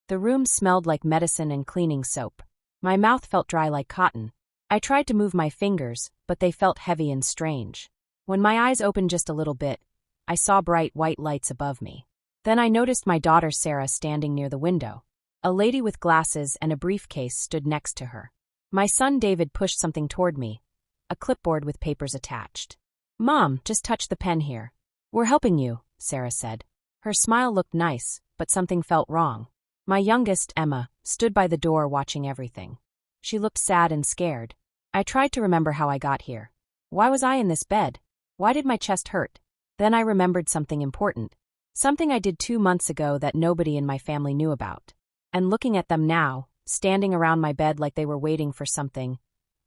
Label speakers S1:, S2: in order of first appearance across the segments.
S1: The room smelled like medicine and cleaning soap. My mouth felt dry like cotton. I tried to move my fingers, but they felt heavy and strange. When my eyes opened just a little bit, I saw bright white lights above me. Then I noticed my daughter Sarah standing near the window. A lady with glasses and a briefcase stood next to her. My son David pushed something toward me, a clipboard with papers attached. "Mom, just touch the pen here. We're helping you," Sarah said. Her smile looked nice, but something felt wrong. My youngest, Emma, stood by the door watching everything. She looked sad and scared. I tried to remember how I got here. Why was I in this bed? Why did my chest hurt? Then I remembered something important. Something I did 2 months ago that nobody in my family knew about. And looking at them now, standing around my bed like they were waiting for something,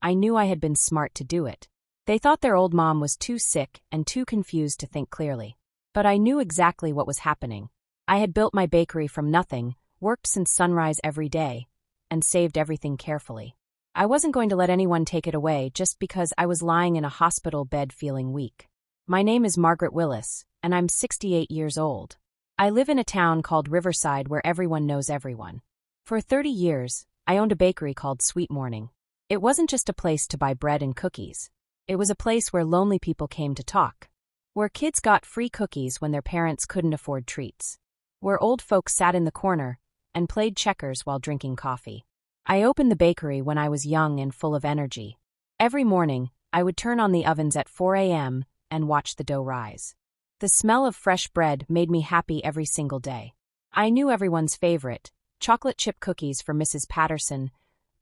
S1: I knew I had been smart to do it. They thought their old mom was too sick and too confused to think clearly. But I knew exactly what was happening. I had built my bakery from nothing, worked since sunrise every day, and saved everything carefully. I wasn't going to let anyone take it away just because I was lying in a hospital bed feeling weak. My name is Margaret Willis, and I'm 68 years old. I live in a town called Riverside where everyone knows everyone. For 30 years, I owned a bakery called Sweet Morning. It wasn't just a place to buy bread and cookies. It was a place where lonely people came to talk. Where kids got free cookies when their parents couldn't afford treats. Where old folks sat in the corner and played checkers while drinking coffee. I opened the bakery when I was young and full of energy. Every morning, I would turn on the ovens at 4 a.m. and watch the dough rise. The smell of fresh bread made me happy every single day. I knew everyone's favorite, chocolate chip cookies for Mrs. Patterson,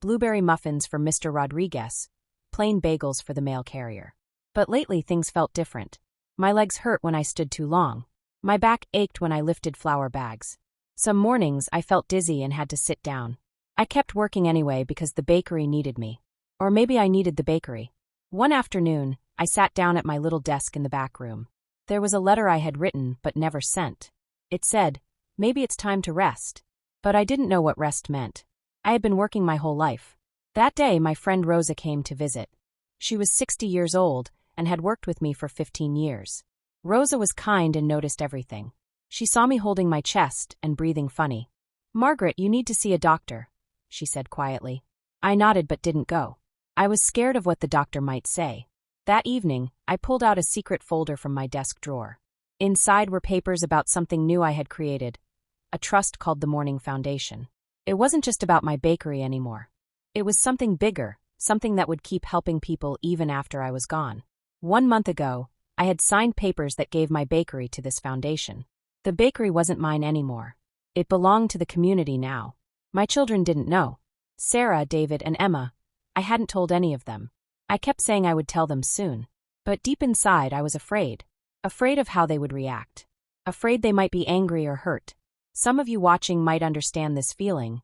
S1: blueberry muffins for Mr. Rodriguez, plain bagels for the mail carrier. But lately things felt different. My legs hurt when I stood too long. My back ached when I lifted flour bags. Some mornings I felt dizzy and had to sit down. I kept working anyway because the bakery needed me. Or maybe I needed the bakery. One afternoon, I sat down at my little desk in the back room. There was a letter I had written but never sent. It said, "Maybe it's time to rest." But I didn't know what rest meant. I had been working my whole life. That day, my friend Rosa came to visit. She was 60 years old and had worked with me for 15 years. Rosa was kind and noticed everything. She saw me holding my chest and breathing funny. "Margaret, you need to see a doctor," she said quietly. I nodded but didn't go. I was scared of what the doctor might say. That evening, I pulled out a secret folder from my desk drawer. Inside were papers about something new I had created, a trust called the Morning Foundation. It wasn't just about my bakery anymore. It was something bigger, something that would keep helping people even after I was gone. 1 month ago, I had signed papers that gave my bakery to this foundation. The bakery wasn't mine anymore. It belonged to the community now. My children didn't know. Sarah, David, and Emma. I hadn't told any of them. I kept saying I would tell them soon. But deep inside, I was afraid. Afraid of how they would react. Afraid they might be angry or hurt. Some of you watching might understand this feeling.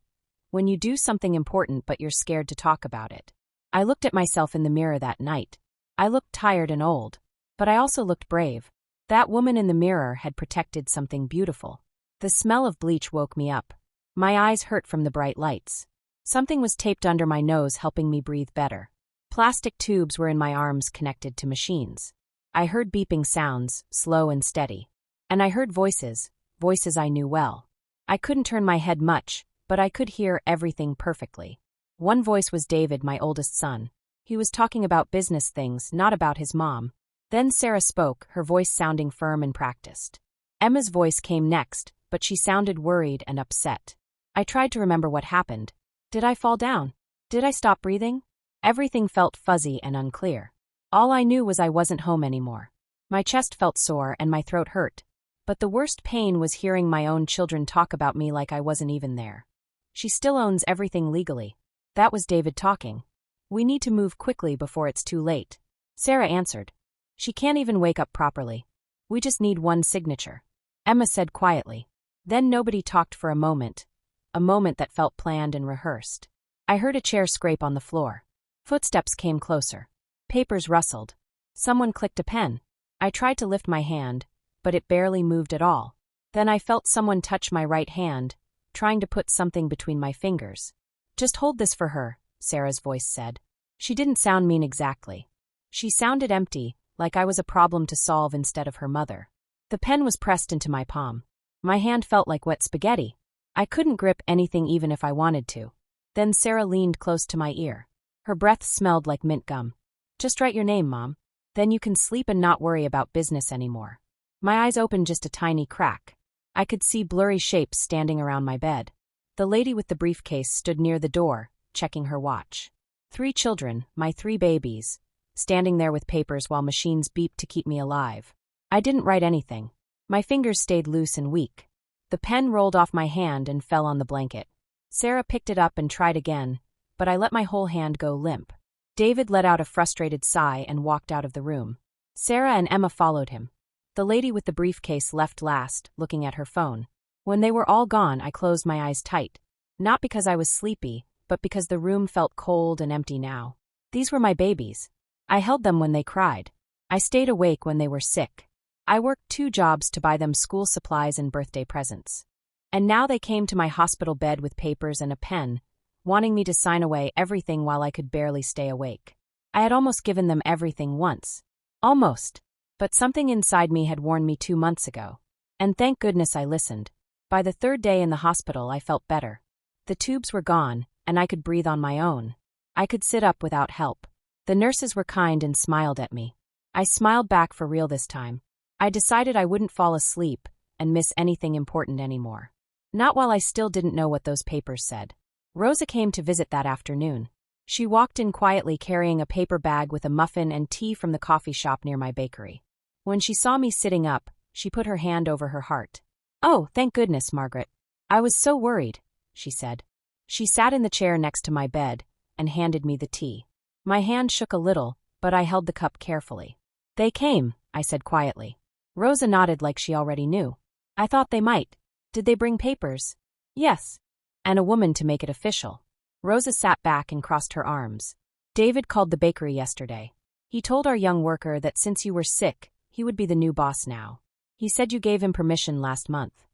S1: When you do something important but you're scared to talk about it. I looked at myself in the mirror that night. I looked tired and old. But I also looked brave. That woman in the mirror had protected something beautiful. The smell of bleach woke me up. My eyes hurt from the bright lights. Something was taped under my nose helping me breathe better. Plastic tubes were in my arms connected to machines. I heard beeping sounds, slow and steady. And I heard voices, voices I knew well. I couldn't turn my head much, but I could hear everything perfectly. One voice was David, my oldest son. He was talking about business things, not about his mom. Then Sarah spoke, her voice sounding firm and practiced. Emma's voice came next, but she sounded worried and upset. I tried to remember what happened. Did I fall down? Did I stop breathing? Everything felt fuzzy and unclear. All I knew was I wasn't home anymore. My chest felt sore and my throat hurt. But the worst pain was hearing my own children talk about me like I wasn't even there. "She still owns everything legally." That was David talking. "We need to move quickly before it's too late." Sarah answered. "She can't even wake up properly. We just need one signature," Emma said quietly. Then nobody talked for a moment that felt planned and rehearsed. I heard a chair scrape on the floor. Footsteps came closer. Papers rustled. Someone clicked a pen. I tried to lift my hand, but it barely moved at all. Then I felt someone touch my right hand, trying to put something between my fingers. "Just hold this for her," Sarah's voice said. She didn't sound mean exactly. She sounded empty, like I was a problem to solve instead of her mother. The pen was pressed into my palm. My hand felt like wet spaghetti. I couldn't grip anything even if I wanted to. Then Sarah leaned close to my ear. Her breath smelled like mint gum. "Just write your name, Mom. Then you can sleep and not worry about business anymore." My eyes opened just a tiny crack. I could see blurry shapes standing around my bed. The lady with the briefcase stood near the door, checking her watch. 3 children, my 3 babies, standing there with papers while machines beeped to keep me alive. I didn't write anything. My fingers stayed loose and weak. The pen rolled off my hand and fell on the blanket. Sarah picked it up and tried again, but I let my whole hand go limp. David let out a frustrated sigh and walked out of the room. Sarah and Emma followed him. The lady with the briefcase left last, looking at her phone. When they were all gone, I closed my eyes tight. Not because I was sleepy, but because the room felt cold and empty now. These were my babies. I held them when they cried. I stayed awake when they were sick. I worked 2 jobs to buy them school supplies and birthday presents. And now they came to my hospital bed with papers and a pen, wanting me to sign away everything while I could barely stay awake. I had almost given them everything once. Almost. But something inside me had warned me 2 months ago. And thank goodness I listened. By the 3rd day in the hospital, I felt better. The tubes were gone, and I could breathe on my own. I could sit up without help. The nurses were kind and smiled at me. I smiled back for real this time. I decided I wouldn't fall asleep and miss anything important anymore. Not while I still didn't know what those papers said. Rosa came to visit that afternoon. She walked in quietly carrying a paper bag with a muffin and tea from the coffee shop near my bakery. When she saw me sitting up, she put her hand over her heart. "Oh, thank goodness, Margaret. I was so worried," she said. She sat in the chair next to my bed and handed me the tea. My hand shook a little, but I held the cup carefully. "They came," I said quietly. Rosa nodded like she already knew. "I thought they might. Did they bring papers?" "Yes. And a woman to make it official." Rosa sat back and crossed her arms. "David called the bakery yesterday. He told our young worker that since you were sick, he would be the new boss now. He said you gave him permission last month."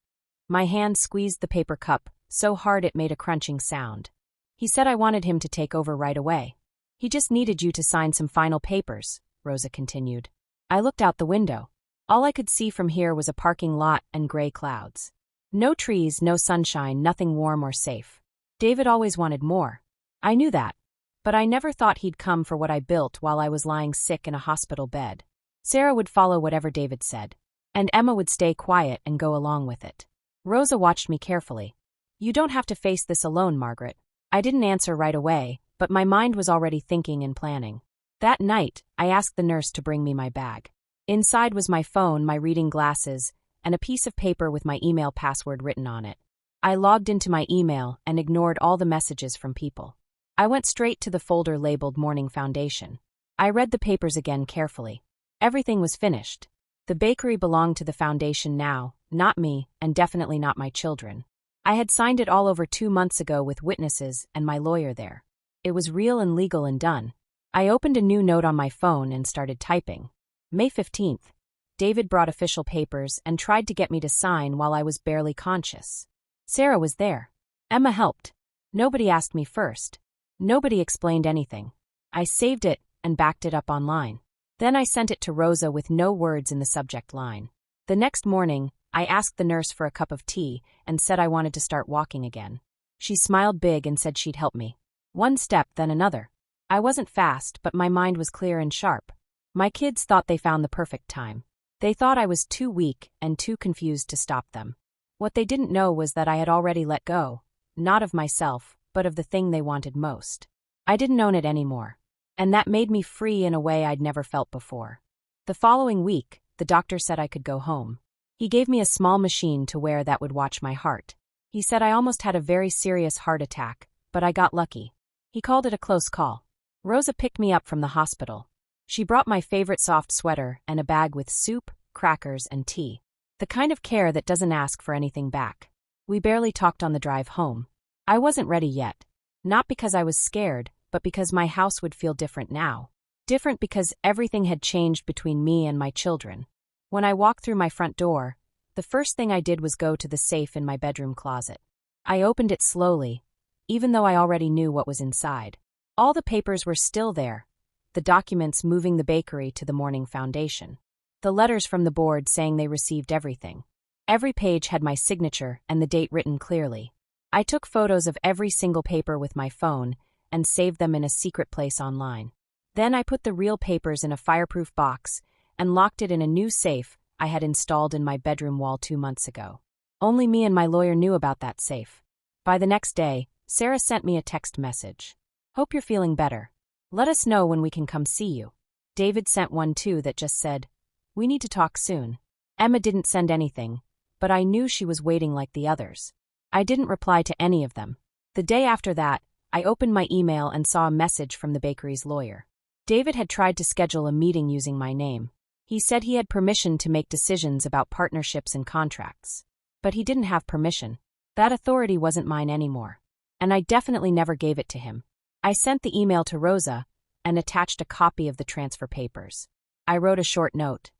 S1: My hand squeezed the paper cup so hard it made a crunching sound. "He said I wanted him to take over right away. He just needed you to sign some final papers," Rosa continued. I looked out the window. All I could see from here was a parking lot and gray clouds. No trees, no sunshine, nothing warm or safe. David always wanted more. I knew that. But I never thought he'd come for what I built while I was lying sick in a hospital bed. Sarah would follow whatever David said. And Emma would stay quiet and go along with it. Rosa watched me carefully. "You don't have to face this alone, Margaret." I didn't answer right away, but my mind was already thinking and planning. That night, I asked the nurse to bring me my bag. Inside was my phone, my reading glasses, and a piece of paper with my email password written on it. I logged into my email and ignored all the messages from people. I went straight to the folder labeled Morning Foundation. I read the papers again carefully. Everything was finished. The bakery belonged to the foundation now, not me, and definitely not my children. I had signed it all over 2 months ago with witnesses and my lawyer there. It was real and legal and done. I opened a new note on my phone and started typing. May 15th. David brought official papers and tried to get me to sign while I was barely conscious. Sarah was there. Emma helped. Nobody asked me first. Nobody explained anything. I saved it and backed it up online. Then I sent it to Rosa with no words in the subject line. The next morning, I asked the nurse for a cup of tea and said I wanted to start walking again. She smiled big and said she'd help me. One step, then another. I wasn't fast, but my mind was clear and sharp. My kids thought they found the perfect time. They thought I was too weak and too confused to stop them. What they didn't know was that I had already let go, not of myself, but of the thing they wanted most. I didn't own it anymore. And that made me free in a way I'd never felt before. The following week, the doctor said I could go home. He gave me a small machine to wear that would watch my heart. He said I almost had a very serious heart attack, but I got lucky. He called it a close call. Rosa picked me up from the hospital. She brought my favorite soft sweater and a bag with soup, crackers, and tea. The kind of care that doesn't ask for anything back. We barely talked on the drive home. I wasn't ready yet. Not because I was scared, but because my house would feel different now. Different because everything had changed between me and my children. When I walked through my front door, the first thing I did was go to the safe in my bedroom closet. I opened it slowly, even though I already knew what was inside. All the papers were still there, the documents moving the bakery to the Morning Foundation. The letters from the board saying they received everything. Every page had my signature and the date written clearly. I took photos of every single paper with my phone and saved them in a secret place online. Then I put the real papers in a fireproof box and locked it in a new safe I had installed in my bedroom wall 2 months ago. Only me and my lawyer knew about that safe. By the next day, Sarah sent me a text message. "Hope you're feeling better. Let us know when we can come see you." David sent one too that just said, "We need to talk soon." Emma didn't send anything, but I knew she was waiting like the others. I didn't reply to any of them. The day after that, I opened my email and saw a message from the bakery's lawyer. David had tried to schedule a meeting using my name. He said he had permission to make decisions about partnerships and contracts. But he didn't have permission. That authority wasn't mine anymore. And I definitely never gave it to him. I sent the email to Rosa and attached a copy of the transfer papers. I wrote a short note.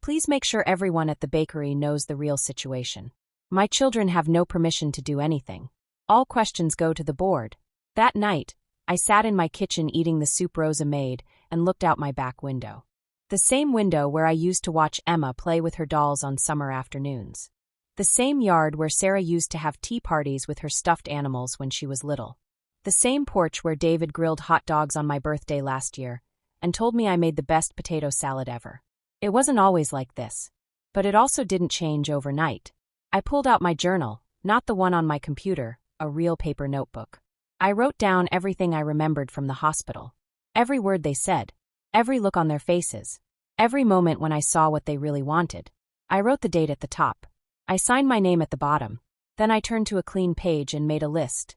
S1: "Please make sure everyone at the bakery knows the real situation. My children have no permission to do anything. All questions go to the board." That night, I sat in my kitchen eating the soup Rosa made and looked out my back window. The same window where I used to watch Emma play with her dolls on summer afternoons. The same yard where Sarah used to have tea parties with her stuffed animals when she was little. The same porch where David grilled hot dogs on my birthday last year and told me I made the best potato salad ever. It wasn't always like this. But it also didn't change overnight. I pulled out my journal, not the one on my computer, a real paper notebook. I wrote down everything I remembered from the hospital. Every word they said. Every look on their faces. Every moment when I saw what they really wanted. I wrote the date at the top. I signed my name at the bottom. Then I turned to a clean page and made a list.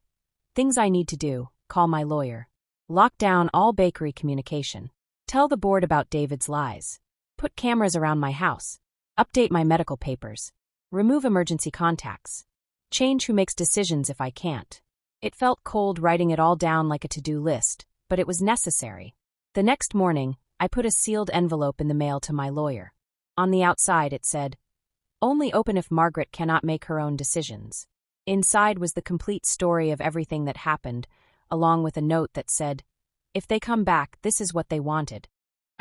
S1: Things I need to do: call my lawyer. Lock down all bakery communication. Tell the board about David's lies. Put cameras around my house. Update my medical papers. Remove emergency contacts. Change who makes decisions if I can't. It felt cold writing it all down like a to-do list, but it was necessary. The next morning, I put a sealed envelope in the mail to my lawyer. On the outside it said, "Only open if Margaret cannot make her own decisions." Inside was the complete story of everything that happened, along with a note that said, "If they come back, this is what they wanted."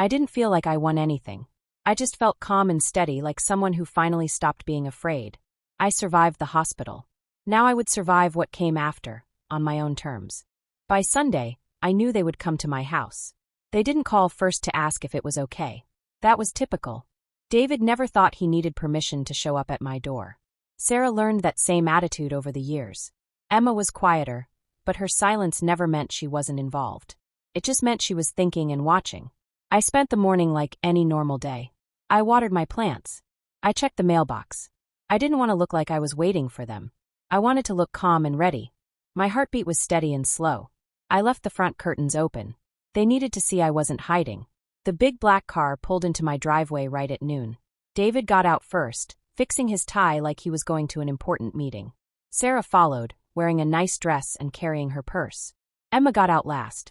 S1: I didn't feel like I won anything. I just felt calm and steady, like someone who finally stopped being afraid. I survived the hospital. Now I would survive what came after, on my own terms. By Sunday, I knew they would come to my house. They didn't call first to ask if it was okay. That was typical. David never thought he needed permission to show up at my door. Sarah learned that same attitude over the years. Emma was quieter, but her silence never meant she wasn't involved. It just meant she was thinking and watching. I spent the morning like any normal day. I watered my plants. I checked the mailbox. I didn't want to look like I was waiting for them. I wanted to look calm and ready. My heartbeat was steady and slow. I left the front curtains open. They needed to see I wasn't hiding. The big black car pulled into my driveway right at noon. David got out first, fixing his tie like he was going to an important meeting. Sarah followed, wearing a nice dress and carrying her purse. Emma got out last.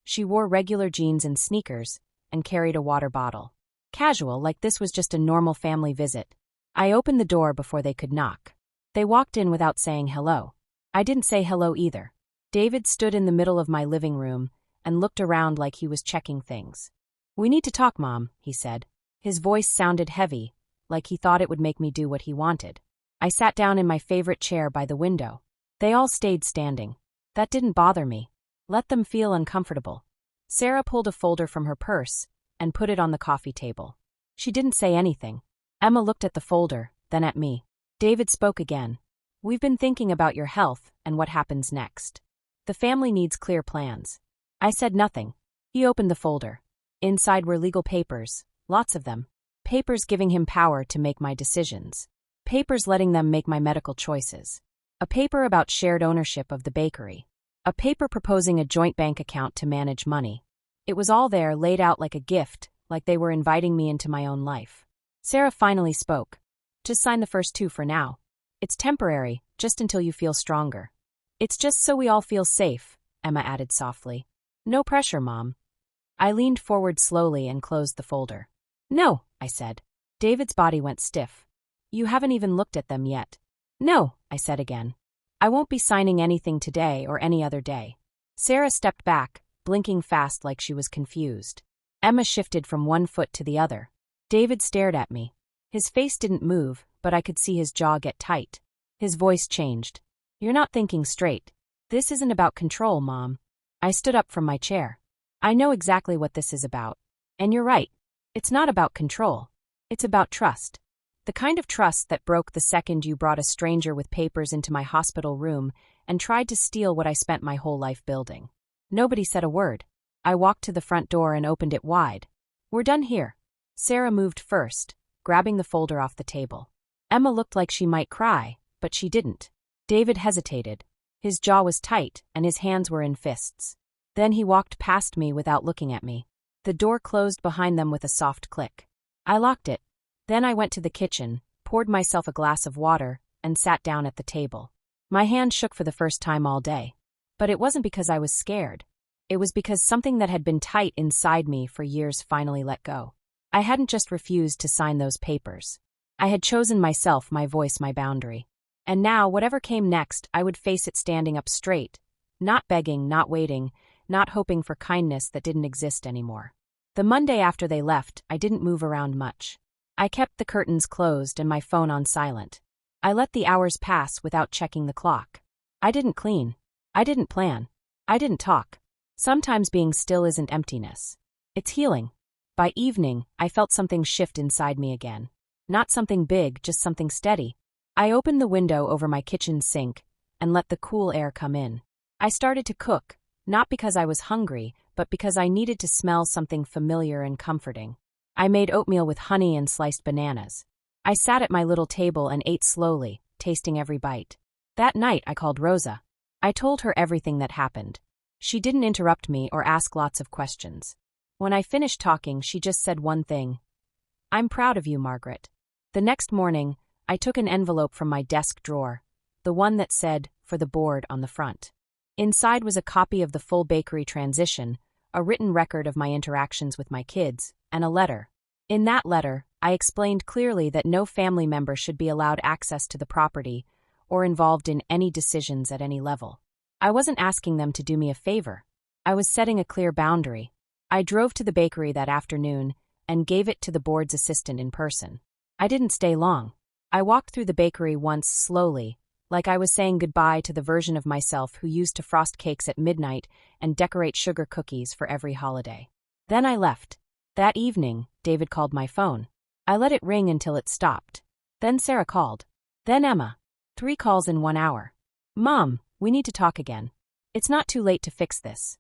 S1: She wore regular jeans and sneakers and carried a water bottle. Casual, like this was just a normal family visit. I opened the door before they could knock. They walked in without saying hello. I didn't say hello either. David stood in the middle of my living room and looked around like he was checking things. "We need to talk, Mom," he said. His voice sounded heavy, like he thought it would make me do what he wanted. I sat down in my favorite chair by the window. They all stayed standing. That didn't bother me. Let them feel uncomfortable. Sarah pulled a folder from her purse and put it on the coffee table. She didn't say anything. Emma looked at the folder, then at me. David spoke again. "We've been thinking about your health and what happens next. The family needs clear plans." I said nothing. He opened the folder. Inside were legal papers, lots of them. Papers giving him power to make my decisions. Papers letting them make my medical choices. A paper about shared ownership of the bakery. A paper proposing a joint bank account to manage money. It was all there, laid out like a gift, like they were inviting me into my own life. Sarah finally spoke. "Just sign the first 2 for now. It's temporary, just until you feel stronger." "It's just so we all feel safe," Emma added softly. "No pressure, Mom." I leaned forward slowly and closed the folder. "No," I said. David's body went stiff. "You haven't even looked at them yet." "No," I said again. "I won't be signing anything today or any other day." Sarah stepped back, blinking fast like she was confused. Emma shifted from one foot to the other. David stared at me. His face didn't move, but but I could see his jaw get tight. His voice changed. "You're not thinking straight. This isn't about control, Mom." I stood up from my chair. "I know exactly what this is about. And you're right. It's not about control. It's about trust. The kind of trust that broke the second you brought a stranger with papers into my hospital room and tried to steal what I spent my whole life building." Nobody said a word. I walked to the front door and opened it wide. "We're done here." Sarah moved first, grabbing the folder off the table. Emma looked like she might cry, but she didn't. David hesitated. His jaw was tight, and his hands were in fists. Then he walked past me without looking at me. The door closed behind them with a soft click. I locked it. Then I went to the kitchen, poured myself a glass of water, and sat down at the table. My hand shook for the first time all day. But it wasn't because I was scared. It was because something that had been tight inside me for years finally let go. I hadn't just refused to sign those papers. I had chosen myself, my voice, my boundary. And now, whatever came next, I would face it standing up straight, not begging, not waiting, not hoping for kindness that didn't exist anymore. The Monday after they left, I didn't move around much. I kept the curtains closed and my phone on silent. I let the hours pass without checking the clock. I didn't clean. I didn't plan. I didn't talk. Sometimes being still isn't emptiness. It's healing. By evening, I felt something shift inside me again. Not something big, just something steady. I opened the window over my kitchen sink and let the cool air come in. I started to cook, not because I was hungry, but because I needed to smell something familiar and comforting. I made oatmeal with honey and sliced bananas. I sat at my little table and ate slowly, tasting every bite. That night, I called Rosa. I told her everything that happened. She didn't interrupt me or ask lots of questions. When I finished talking, she just said one thing. "I'm proud of you, Margaret." The next morning, I took an envelope from my desk drawer, the one that said, "For the board," on the front. Inside was a copy of the full bakery transition, a written record of my interactions with my kids, and a letter. In that letter, I explained clearly that no family member should be allowed access to the property or involved in any decisions at any level. I wasn't asking them to do me a favor. I was setting a clear boundary. I drove to the bakery that afternoon and gave it to the board's assistant in person. I didn't stay long. I walked through the bakery once slowly, like I was saying goodbye to the version of myself who used to frost cakes at midnight and decorate sugar cookies for every holiday. Then I left. That evening, David called my phone. I let it ring until it stopped. Then Sarah called. Then Emma. 3 calls in 1 hour. "Mom, we need to talk again. It's not too late to fix this.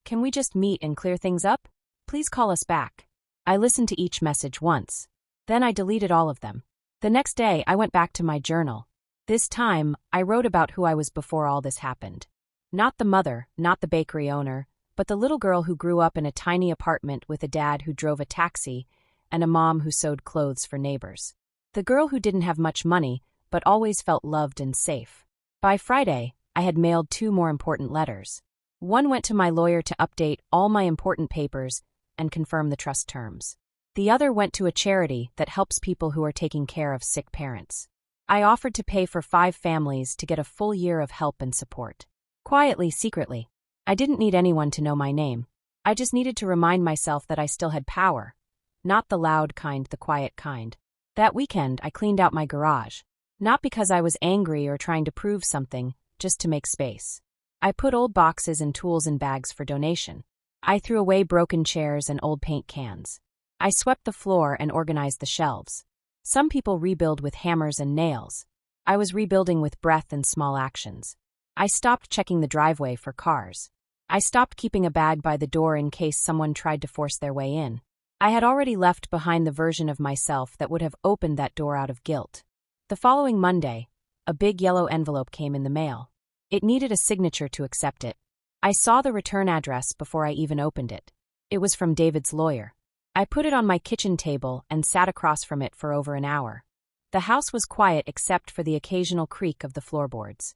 S1: Can we just meet and clear things up? Please call us back." I listened to each message once. Then I deleted all of them. The next day, I went back to my journal. This time, I wrote about who I was before all this happened. Not the mother, not the bakery owner, but the little girl who grew up in a tiny apartment with a dad who drove a taxi and a mom who sewed clothes for neighbors. The girl who didn't have much money, but always felt loved and safe. By Friday, I had mailed 2 more important letters. One went to my lawyer to update all my important papers and confirm the trust terms. The other went to a charity that helps people who are taking care of sick parents. I offered to pay for 5 families to get a full year of help and support. Quietly, secretly. I didn't need anyone to know my name. I just needed to remind myself that I still had power. Not the loud kind, the quiet kind. That weekend, I cleaned out my garage. Not because I was angry or trying to prove something, just to make space. I put old boxes and tools in bags for donation. I threw away broken chairs and old paint cans. I swept the floor and organized the shelves. Some people rebuild with hammers and nails. I was rebuilding with breath and small actions. I stopped checking the driveway for cars. I stopped keeping a bag by the door in case someone tried to force their way in. I had already left behind the version of myself that would have opened that door out of guilt. The following Monday, a big yellow envelope came in the mail. It needed a signature to accept it. I saw the return address before I even opened it. It was from David's lawyer. I put it on my kitchen table and sat across from it for over an hour. The house was quiet except for the occasional creak of the floorboards.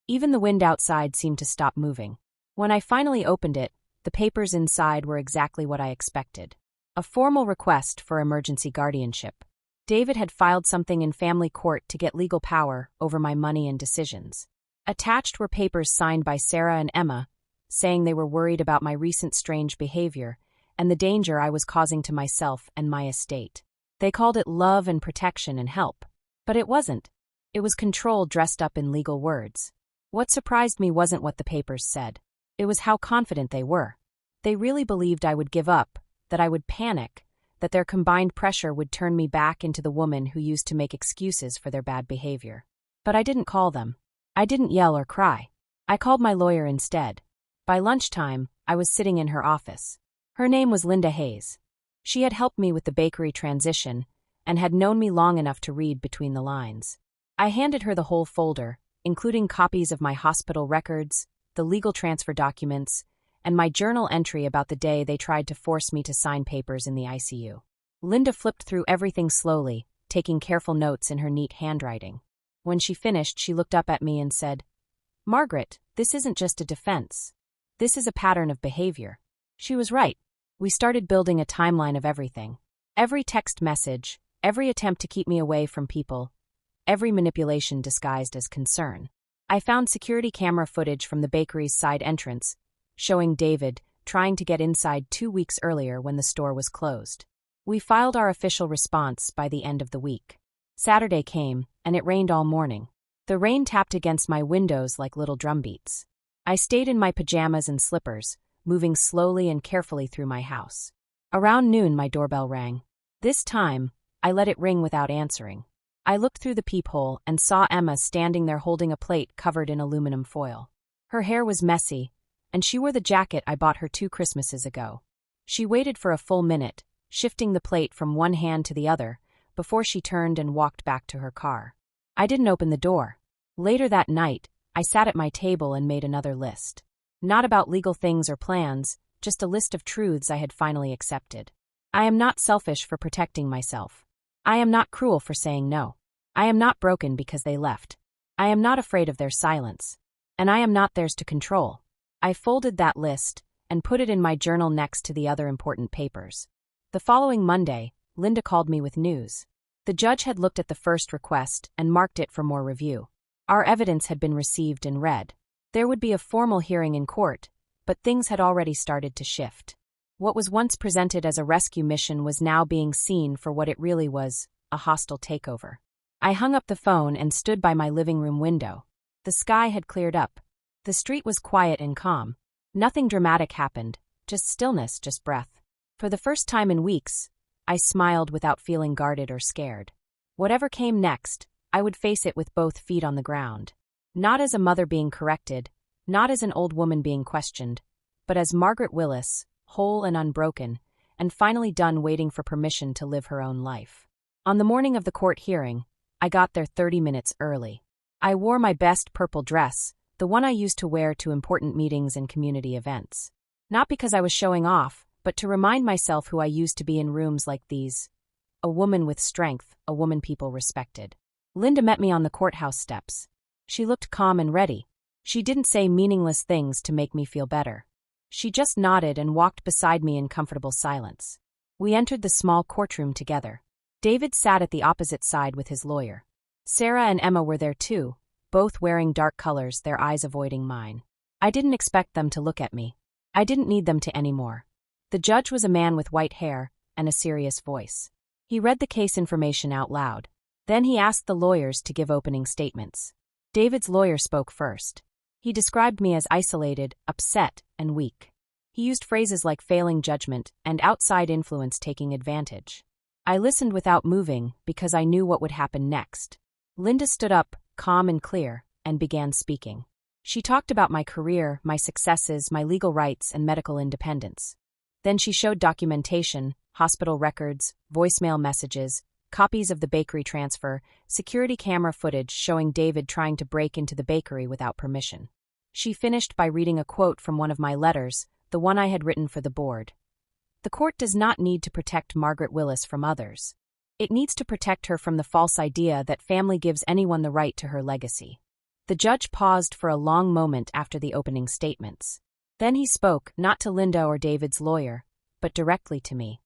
S1: Even the wind outside seemed to stop moving. When I finally opened it, the papers inside were exactly what I expected. A formal request for emergency guardianship. David had filed something in family court to get legal power over my money and decisions. Attached were papers signed by Sarah and Emma, saying they were worried about my recent strange behavior and the danger I was causing to myself and my estate. They called it love and protection and help. But it wasn't. It was control dressed up in legal words. What surprised me wasn't what the papers said. It was how confident they were. They really believed I would give up, that I would panic, that their combined pressure would turn me back into the woman who used to make excuses for their bad behavior. But I didn't call them. I didn't yell or cry. I called my lawyer instead. By lunchtime, I was sitting in her office. Her name was Linda Hayes. She had helped me with the bakery transition and had known me long enough to read between the lines. I handed her the whole folder, including copies of my hospital records, the legal transfer documents, and my journal entry about the day they tried to force me to sign papers in the ICU. Linda flipped through everything slowly, taking careful notes in her neat handwriting. When she finished, she looked up at me and said, "Margaret, this isn't just a defense. This is a pattern of behavior." She was right. We started building a timeline of everything. Every text message, every attempt to keep me away from people, every manipulation disguised as concern. I found security camera footage from the bakery's side entrance, showing David trying to get inside 2 weeks earlier when the store was closed. We filed our official response by the end of the week. Saturday came, and it rained all morning. The rain tapped against my windows like little drumbeats. I stayed in my pajamas and slippers, moving slowly and carefully through my house. Around noon, my doorbell rang. This time, I let it ring without answering. I looked through the peephole and saw Emma standing there holding a plate covered in aluminum foil. Her hair was messy, and she wore the jacket I bought her 2 Christmases ago. She waited for a full minute, shifting the plate from one hand to the other, before she turned and walked back to her car. I didn't open the door. Later that night, I sat at my table and made another list. Not about legal things or plans, just a list of truths I had finally accepted. I am not selfish for protecting myself. I am not cruel for saying no. I am not broken because they left. I am not afraid of their silence. And I am not theirs to control. I folded that list and put it in my journal next to the other important papers. The following Monday, Linda called me with news. The judge had looked at the first request and marked it for more review. Our evidence had been received and read. There would be a formal hearing in court, but things had already started to shift. What was once presented as a rescue mission was now being seen for what it really was, a hostile takeover. I hung up the phone and stood by my living room window. The sky had cleared up. The street was quiet and calm. Nothing dramatic happened, just stillness, just breath. For the first time in weeks, I smiled without feeling guarded or scared. Whatever came next, I would face it with both feet on the ground. Not as a mother being corrected, not as an old woman being questioned, but as Margaret Willis, whole and unbroken, and finally done waiting for permission to live her own life. On the morning of the court hearing, I got there 30 minutes early. I wore my best purple dress, the one I used to wear to important meetings and community events. Not because I was showing off, but to remind myself who I used to be in rooms like these. A woman with strength, a woman people respected. Linda met me on the courthouse steps. She looked calm and ready. She didn't say meaningless things to make me feel better. She just nodded and walked beside me in comfortable silence. We entered the small courtroom together. David sat at the opposite side with his lawyer. Sarah and Emma were there too, both wearing dark colors, their eyes avoiding mine. I didn't expect them to look at me. I didn't need them to anymore. The judge was a man with white hair and a serious voice. He read the case information out loud. Then he asked the lawyers to give opening statements. David's lawyer spoke first. He described me as isolated, upset, and weak. He used phrases like failing judgment and outside influence taking advantage. I listened without moving because I knew what would happen next. Linda stood up, calm and clear, and began speaking. She talked about my career, my successes, my legal rights, and medical independence. Then she showed documentation, hospital records, voicemail messages, copies of the bakery transfer, security camera footage showing David trying to break into the bakery without permission. She finished by reading a quote from one of my letters, the one I had written for the board. The court does not need to protect Margaret Willis from others. It needs to protect her from the false idea that family gives anyone the right to her legacy. The judge paused for a long moment after the opening statements. Then he spoke, not to Linda or David's lawyer, but directly to me.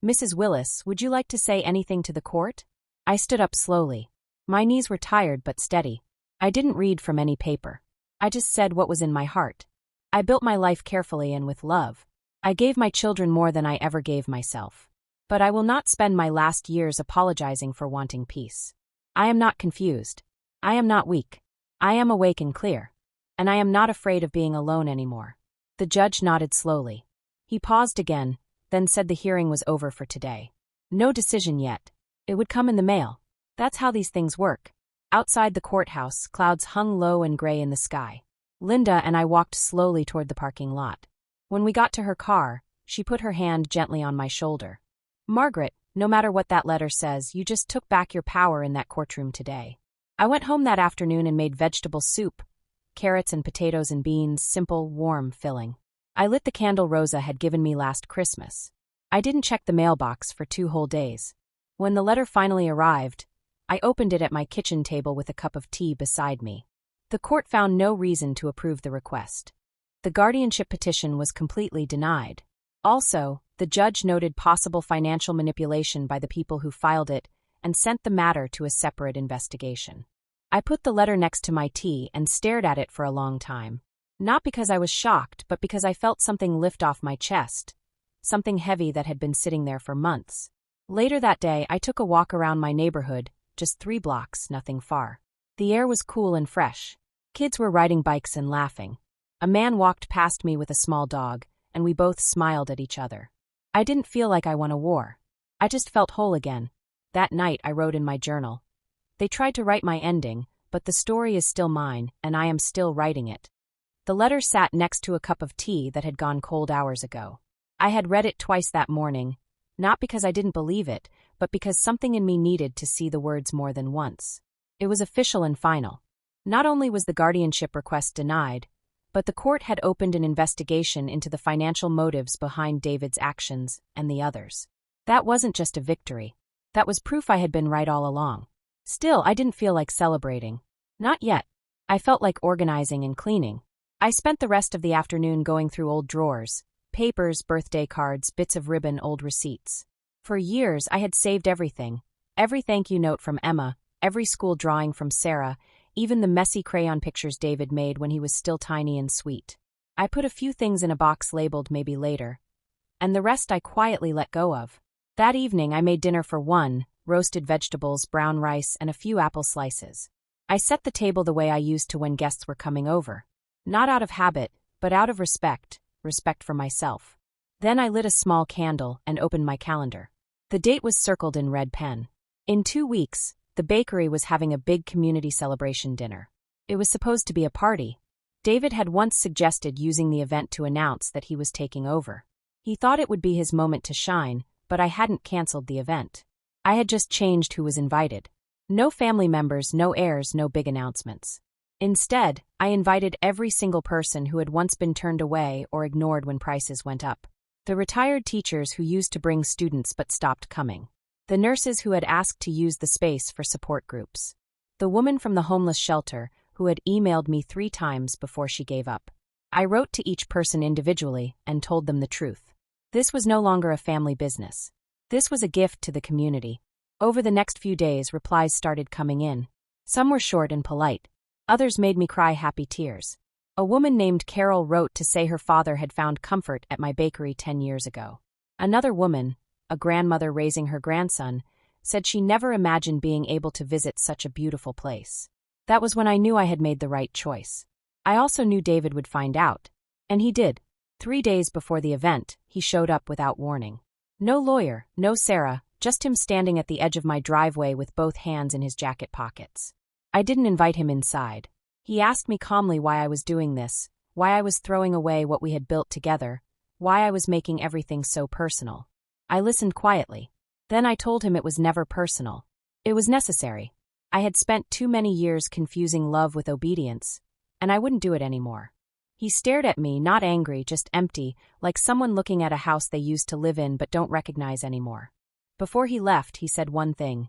S1: "Mrs. Willis, would you like to say anything to the court?" I stood up slowly. My knees were tired but steady. I didn't read from any paper. I just said what was in my heart. I built my life carefully and with love. I gave my children more than I ever gave myself. But I will not spend my last years apologizing for wanting peace. I am not confused. I am not weak. I am awake and clear. And I am not afraid of being alone anymore. The judge nodded slowly. He paused again, then said the hearing was over for today. No decision yet. It would come in the mail. That's how these things work. Outside the courthouse, clouds hung low and gray in the sky. Linda and I walked slowly toward the parking lot. When we got to her car, she put her hand gently on my shoulder. Margaret, no matter what that letter says, you just took back your power in that courtroom today. I went home that afternoon and made vegetable soup. Carrots and potatoes and beans, simple, warm, filling. I lit the candle Rosa had given me last Christmas. I didn't check the mailbox for 2 whole days. When the letter finally arrived, I opened it at my kitchen table with a cup of tea beside me. The court found no reason to approve the request. The guardianship petition was completely denied. Also, the judge noted possible financial manipulation by the people who filed it and sent the matter to a separate investigation. I put the letter next to my tea and stared at it for a long time. Not because I was shocked, but because I felt something lift off my chest. Something heavy that had been sitting there for months. Later that day, I took a walk around my neighborhood, just 3 blocks, nothing far. The air was cool and fresh. Kids were riding bikes and laughing. A man walked past me with a small dog, and we both smiled at each other. I didn't feel like I won a war. I just felt whole again. That night, I wrote in my journal. They tried to write my ending, but the story is still mine, and I am still writing it. The letter sat next to a cup of tea that had gone cold hours ago. I had read it twice that morning, not because I didn't believe it, but because something in me needed to see the words more than once. It was official and final. Not only was the guardianship request denied, but the court had opened an investigation into the financial motives behind David's actions and the others. That wasn't just a victory. That was proof I had been right all along. Still, I didn't feel like celebrating. Not yet. I felt like organizing and cleaning. I spent the rest of the afternoon going through old drawers, papers, birthday cards, bits of ribbon, old receipts. For years, I had saved everything. Every thank you note from Emma, every school drawing from Sarah, even the messy crayon pictures David made when he was still tiny and sweet. I put a few things in a box labeled maybe later, and the rest I quietly let go of. That evening, I made dinner for 1, roasted vegetables, brown rice, and a few apple slices. I set the table the way I used to when guests were coming over. Not out of habit, but out of respect for myself. Then I lit a small candle and opened my calendar. The date was circled in red pen. In 2 weeks, the bakery was having a big community celebration dinner. It was supposed to be a party. David had once suggested using the event to announce that he was taking over. He thought it would be his moment to shine, but I hadn't canceled the event. I had just changed who was invited. No family members, no heirs, no big announcements. Instead, I invited every single person who had once been turned away or ignored when prices went up. The retired teachers who used to bring students but stopped coming. The nurses who had asked to use the space for support groups. The woman from the homeless shelter who had emailed me 3 times before she gave up. I wrote to each person individually and told them the truth. This was no longer a family business. This was a gift to the community. Over the next few days, replies started coming in. Some were short and polite. Others made me cry happy tears. A woman named Carol wrote to say her father had found comfort at my bakery 10 years ago. Another woman, a grandmother raising her grandson, said she never imagined being able to visit such a beautiful place. That was when I knew I had made the right choice. I also knew David would find out. And he did. 3 days before the event, he showed up without warning. No lawyer, no Sarah, just him standing at the edge of my driveway with both hands in his jacket pockets. I didn't invite him inside. He asked me calmly why I was doing this, why I was throwing away what we had built together, why I was making everything so personal. I listened quietly. Then I told him it was never personal. It was necessary. I had spent too many years confusing love with obedience, and I wouldn't do it anymore. He stared at me, not angry, just empty, like someone looking at a house they used to live in but don't recognize anymore. Before he left, he said one thing.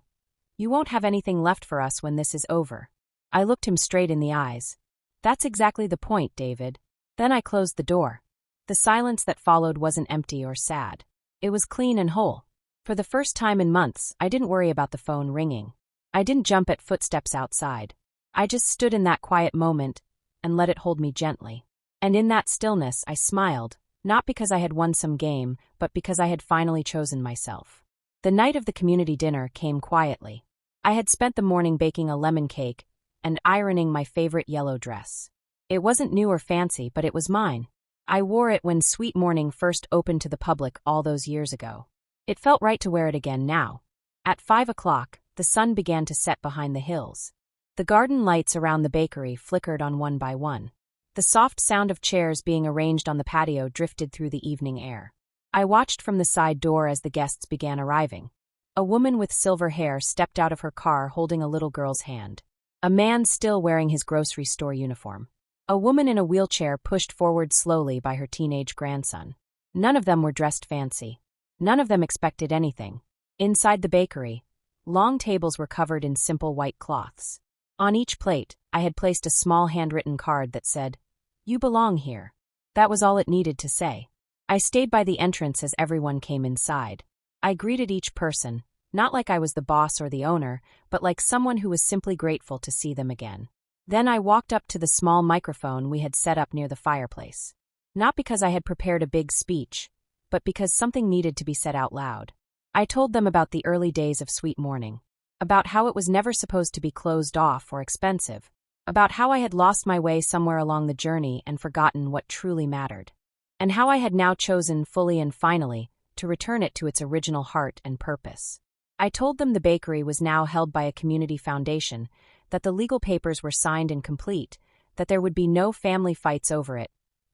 S1: "You won't have anything left for us when this is over." I looked him straight in the eyes. "That's exactly the point, David." Then I closed the door. The silence that followed wasn't empty or sad. It was clean and whole. For the first time in months, I didn't worry about the phone ringing. I didn't jump at footsteps outside. I just stood in that quiet moment and let it hold me gently. And in that stillness, I smiled, not because I had won some game, but because I had finally chosen myself. The night of the community dinner came quietly. I had spent the morning baking a lemon cake and ironing my favorite yellow dress. It wasn't new or fancy, but it was mine. I wore it when Sweet Morning first opened to the public all those years ago. It felt right to wear it again now. At 5 o'clock, the sun began to set behind the hills. The garden lights around the bakery flickered on one by one. The soft sound of chairs being arranged on the patio drifted through the evening air. I watched from the side door as the guests began arriving. A woman with silver hair stepped out of her car holding a little girl's hand. A man still wearing his grocery store uniform. A woman in a wheelchair pushed forward slowly by her teenage grandson. None of them were dressed fancy. None of them expected anything. Inside the bakery, long tables were covered in simple white cloths. On each plate, I had placed a small handwritten card that said, "You belong here." That was all it needed to say. I stayed by the entrance as everyone came inside. I greeted each person, not like I was the boss or the owner, but like someone who was simply grateful to see them again. Then I walked up to the small microphone we had set up near the fireplace. Not because I had prepared a big speech, but because something needed to be said out loud. I told them about the early days of Sweet Morning, about how it was never supposed to be closed off or expensive, about how I had lost my way somewhere along the journey and forgotten what truly mattered, and how I had now chosen fully and finally to return it to its original heart and purpose. I told them the bakery was now held by a community foundation, that the legal papers were signed and complete, that there would be no family fights over it,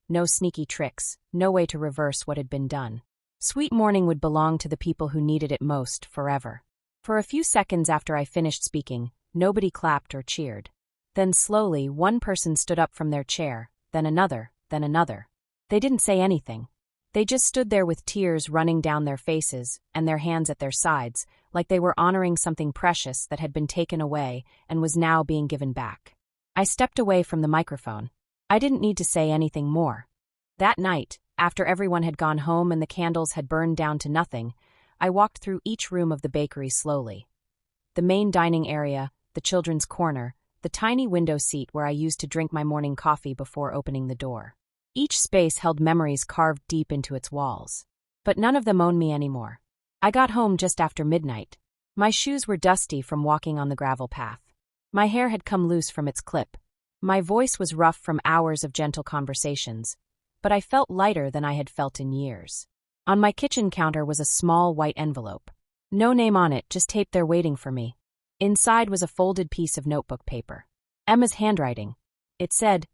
S1: no sneaky tricks, no way to reverse what had been done. Sweet Morning would belong to the people who needed it most forever. For a few seconds after I finished speaking, nobody clapped or cheered. Then slowly, one person stood up from their chair, then another, then another. They didn't say anything. They just stood there with tears running down their faces and their hands at their sides, like they were honoring something precious that had been taken away and was now being given back. I stepped away from the microphone. I didn't need to say anything more. That night, after everyone had gone home and the candles had burned down to nothing, I walked through each room of the bakery slowly. The main dining area, the children's corner, the tiny window seat where I used to drink my morning coffee before opening the door. Each space held memories carved deep into its walls. But none of them owned me anymore. I got home just after midnight. My shoes were dusty from walking on the gravel path. My hair had come loose from its clip. My voice was rough from hours of gentle conversations, but I felt lighter than I had felt in years. On my kitchen counter was a small white envelope. No name on it, just taped there waiting for me. Inside was a folded piece of notebook paper. Emma's handwriting. It said,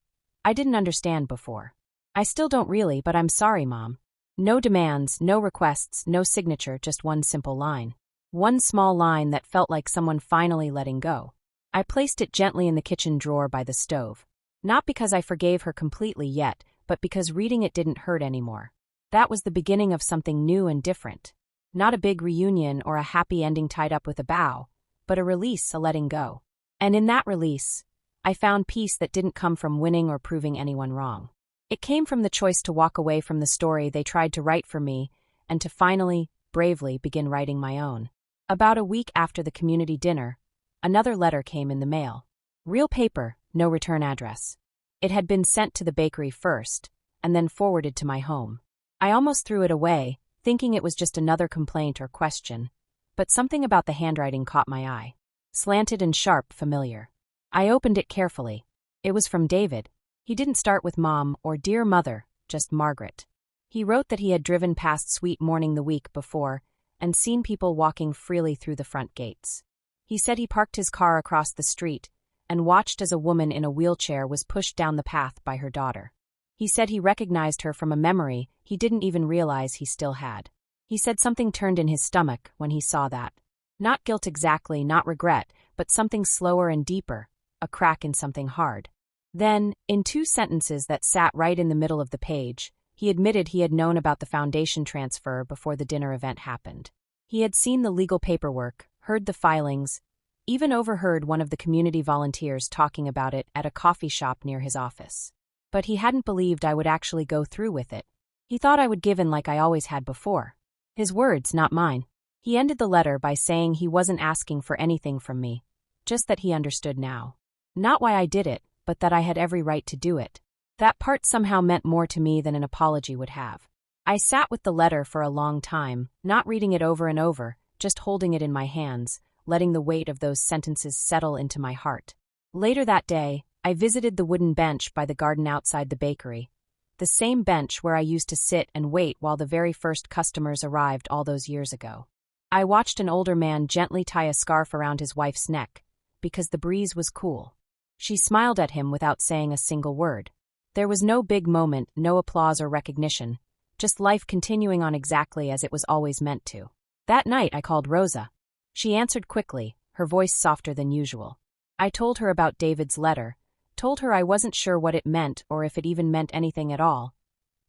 S1: "I didn't understand before. I still don't really, but I'm sorry, Mom." No demands, no requests, no signature, just one simple line. One small line that felt like someone finally letting go. I placed it gently in the kitchen drawer by the stove. Not because I forgave her completely yet, but because reading it didn't hurt anymore. That was the beginning of something new and different. Not a big reunion or a happy ending tied up with a bow, but a release, a letting go. And in that release, I found peace that didn't come from winning or proving anyone wrong. It came from the choice to walk away from the story they tried to write for me and to finally, bravely begin writing my own. About a week after the community dinner, another letter came in the mail. Real paper, no return address. It had been sent to the bakery first, and then forwarded to my home. I almost threw it away, thinking it was just another complaint or question, but something about the handwriting caught my eye. Slanted and sharp, familiar. I opened it carefully. It was from David. He didn't start with Mom or Dear Mother, just Margaret. He wrote that he had driven past Sweet Morning the week before and seen people walking freely through the front gates. He said he parked his car across the street and watched as a woman in a wheelchair was pushed down the path by her daughter. He said he recognized her from a memory he didn't even realize he still had. He said something turned in his stomach when he saw that. Not guilt exactly, not regret, but something slower and deeper, a crack in something hard. Then, in 2 sentences that sat right in the middle of the page, he admitted he had known about the foundation transfer before the dinner event happened. He had seen the legal paperwork, heard the filings, even overheard one of the community volunteers talking about it at a coffee shop near his office. But he hadn't believed I would actually go through with it. He thought I would give in like I always had before. His words, not mine. He ended the letter by saying he wasn't asking for anything from me, just that he understood now. Not why I did it, but that I had every right to do it. That part somehow meant more to me than an apology would have. I sat with the letter for a long time, not reading it over and over, just holding it in my hands, letting the weight of those sentences settle into my heart. Later that day, I visited the wooden bench by the garden outside the bakery, the same bench where I used to sit and wait while the very first customers arrived all those years ago. I watched an older man gently tie a scarf around his wife's neck, because the breeze was cool. She smiled at him without saying a single word. There was no big moment, no applause or recognition, just life continuing on exactly as it was always meant to. That night I called Rosa. She answered quickly, her voice softer than usual. I told her about David's letter, told her I wasn't sure what it meant or if it even meant anything at all,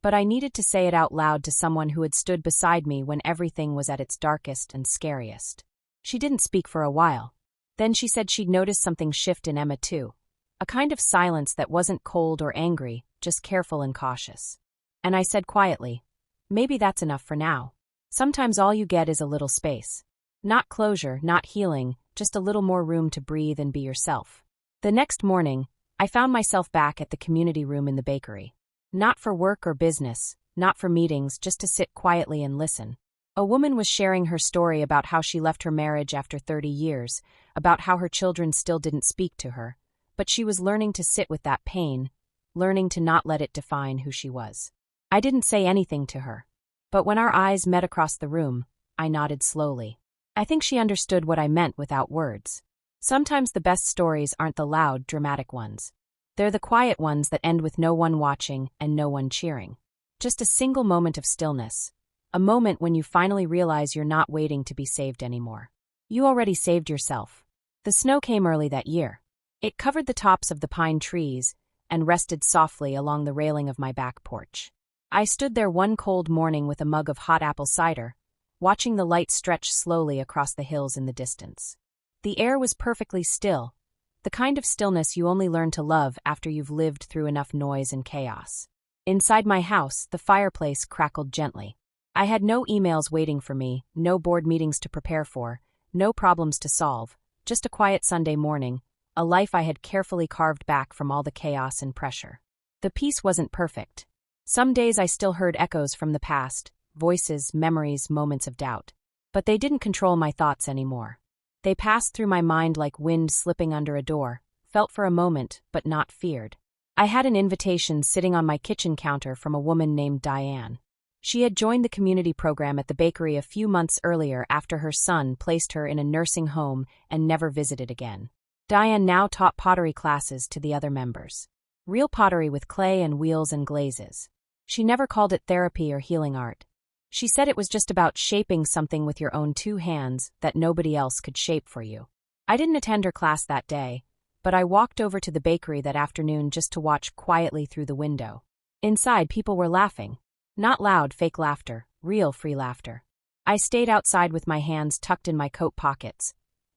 S1: but I needed to say it out loud to someone who had stood beside me when everything was at its darkest and scariest. She didn't speak for a while. Then she said she'd noticed something shift in Emma too, a kind of silence that wasn't cold or angry, just careful and cautious. And I said quietly, maybe that's enough for now. Sometimes all you get is a little space. Not closure, not healing, just a little more room to breathe and be yourself. The next morning, I found myself back at the community room in the bakery. Not for work or business, not for meetings, just to sit quietly and listen. A woman was sharing her story about how she left her marriage after 30 years, about how her children still didn't speak to her, but she was learning to sit with that pain, learning to not let it define who she was. I didn't say anything to her, but when our eyes met across the room, I nodded slowly. I think she understood what I meant without words. Sometimes the best stories aren't the loud, dramatic ones. They're the quiet ones that end with no one watching and no one cheering. Just a single moment of stillness. A moment when you finally realize you're not waiting to be saved anymore. You already saved yourself. The snow came early that year. It covered the tops of the pine trees and rested softly along the railing of my back porch. I stood there one cold morning with a mug of hot apple cider, watching the light stretch slowly across the hills in the distance. The air was perfectly still, the kind of stillness you only learn to love after you've lived through enough noise and chaos. Inside my house, the fireplace crackled gently. I had no emails waiting for me, no board meetings to prepare for, no problems to solve, just a quiet Sunday morning, a life I had carefully carved back from all the chaos and pressure. The peace wasn't perfect. Some days I still heard echoes from the past, voices, memories, moments of doubt. But they didn't control my thoughts anymore. They passed through my mind like wind slipping under a door, felt for a moment, but not feared. I had an invitation sitting on my kitchen counter from a woman named Diane. She had joined the community program at the bakery a few months earlier after her son placed her in a nursing home and never visited again. Diane now taught pottery classes to the other members. Real pottery with clay and wheels and glazes. She never called it therapy or healing art. She said it was just about shaping something with your own two hands that nobody else could shape for you. I didn't attend her class that day, but I walked over to the bakery that afternoon just to watch quietly through the window. Inside, people were laughing. Not loud, fake laughter, real free laughter. I stayed outside with my hands tucked in my coat pockets,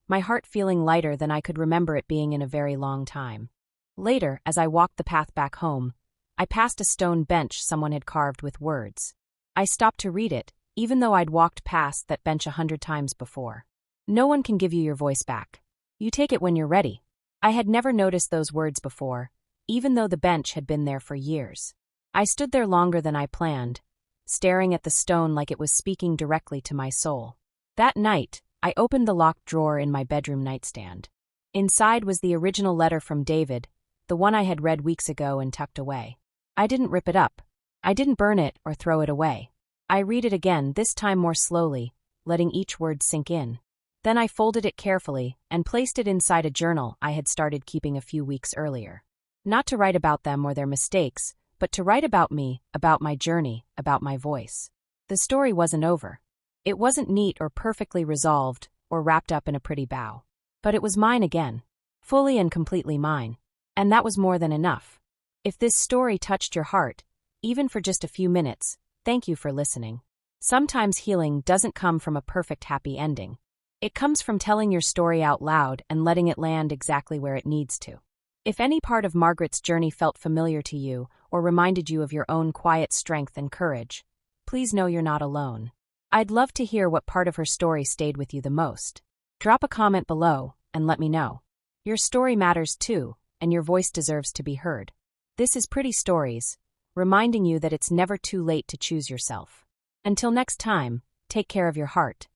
S1: my heart feeling lighter than I could remember it being in a very long time. Later, as I walked the path back home, I passed a stone bench someone had carved with words. I stopped to read it, even though I'd walked past that bench 100 times before. No one can give you your voice back. You take it when you're ready. I had never noticed those words before, even though the bench had been there for years. I stood there longer than I planned, staring at the stone like it was speaking directly to my soul. That night, I opened the locked drawer in my bedroom nightstand. Inside was the original letter from David, the one I had read weeks ago and tucked away. I didn't rip it up. I didn't burn it or throw it away. I read it again, this time more slowly, letting each word sink in. Then I folded it carefully and placed it inside a journal I had started keeping a few weeks earlier. Not to write about them or their mistakes, but to write about me, about my journey, about my voice. The story wasn't over. It wasn't neat or perfectly resolved or wrapped up in a pretty bow. But it was mine again. Fully and completely mine. And that was more than enough. If this story touched your heart, even for just a few minutes, thank you for listening. Sometimes healing doesn't come from a perfect happy ending. It comes from telling your story out loud and letting it land exactly where it needs to. If any part of Margaret's journey felt familiar to you or reminded you of your own quiet strength and courage, please know you're not alone. I'd love to hear what part of her story stayed with you the most. Drop a comment below and let me know. Your story matters too, and your voice deserves to be heard. This is Pretty Stories, reminding you that it's never too late to choose yourself. Until next time, take care of your heart.